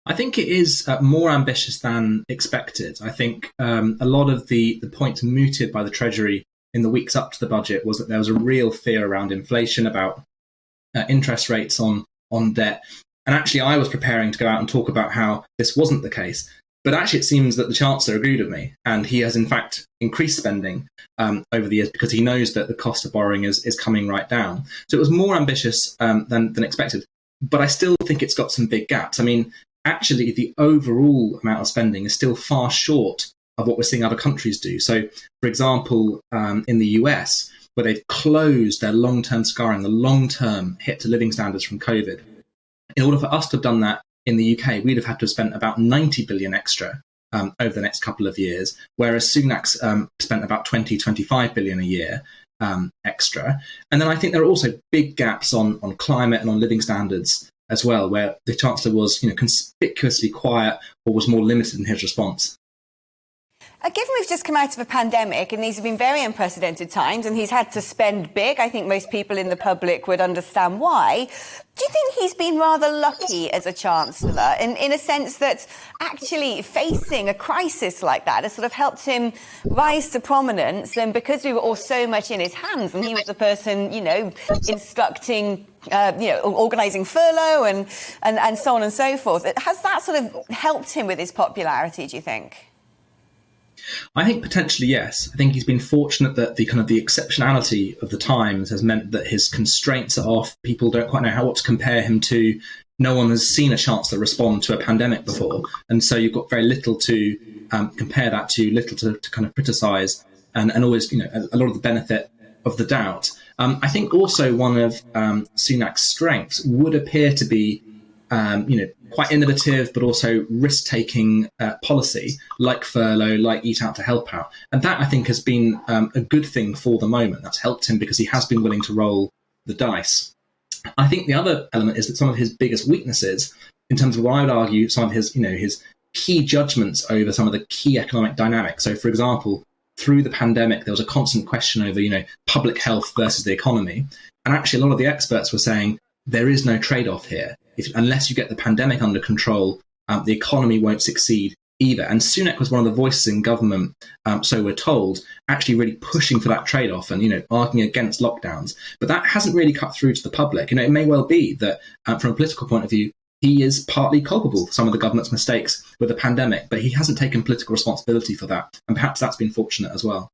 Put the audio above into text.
I think it is more ambitious than expected. I think a lot of the points mooted by the Treasury in the weeks up to the budget was that there was a real fear around inflation, about interest rates on debt. And actually, I was preparing to go out and talk about how this wasn't the case. But actually, it seems that the Chancellor agreed with me, and he has in fact increased spending over the years because he knows that the cost of borrowing is coming right down. So it was more ambitious than expected. But I still think it's got some big gaps. I mean, actually, the overall amount of spending is still far short of what we're seeing other countries do. So, for example, in the US, where they've closed their long-term scarring, the long-term hit to living standards from COVID, in order for us to have done that in the UK, we'd have had to have spent about 90 billion extra over the next couple of years, whereas Sunak's spent about 25 billion a year extra. And then I think there are also big gaps on climate and on living standards as well, where the Chancellor was conspicuously quiet or was more limited in his response. Given we've just come out of a pandemic and these have been very unprecedented times and he's had to spend big, I think most people in the public would understand why. Do you think he's been rather lucky as a Chancellor in a sense that actually facing a crisis like that has sort of helped him rise to prominence, and because we were all so much in his hands and he was the person, instructing, organising furlough and so on and so forth, has that sort of helped him with his popularity, do you think? I think potentially yes. I think he's been fortunate that the exceptionality of the times has meant that his constraints are off. People don't quite know what to compare him to. No one has seen a Chancellor respond to a pandemic before, and so you've got very little to compare that to, little to kind of criticise, and always a lot of the benefit of the doubt. I think also one of Sunak's strengths would appear to be quite innovative, but also risk-taking policy, like furlough, like Eat Out to Help Out. And that, I think, has been a good thing for the moment. That's helped him because he has been willing to roll the dice. I think the other element is that some of his biggest weaknesses, in terms of what I would argue, some of his, his key judgments over some of the key economic dynamics. So, for example, through the pandemic, there was a constant question over, public health versus the economy. And actually, a lot of the experts were saying there is no trade-off here. Unless you get the pandemic under control, the economy won't succeed either. And Sunak was one of the voices in government, so we're told, actually really pushing for that trade-off and, arguing against lockdowns. But that hasn't really cut through to the public. It may well be that from a political point of view, he is partly culpable for some of the government's mistakes with the pandemic, but he hasn't taken political responsibility for that. And perhaps that's been fortunate as well.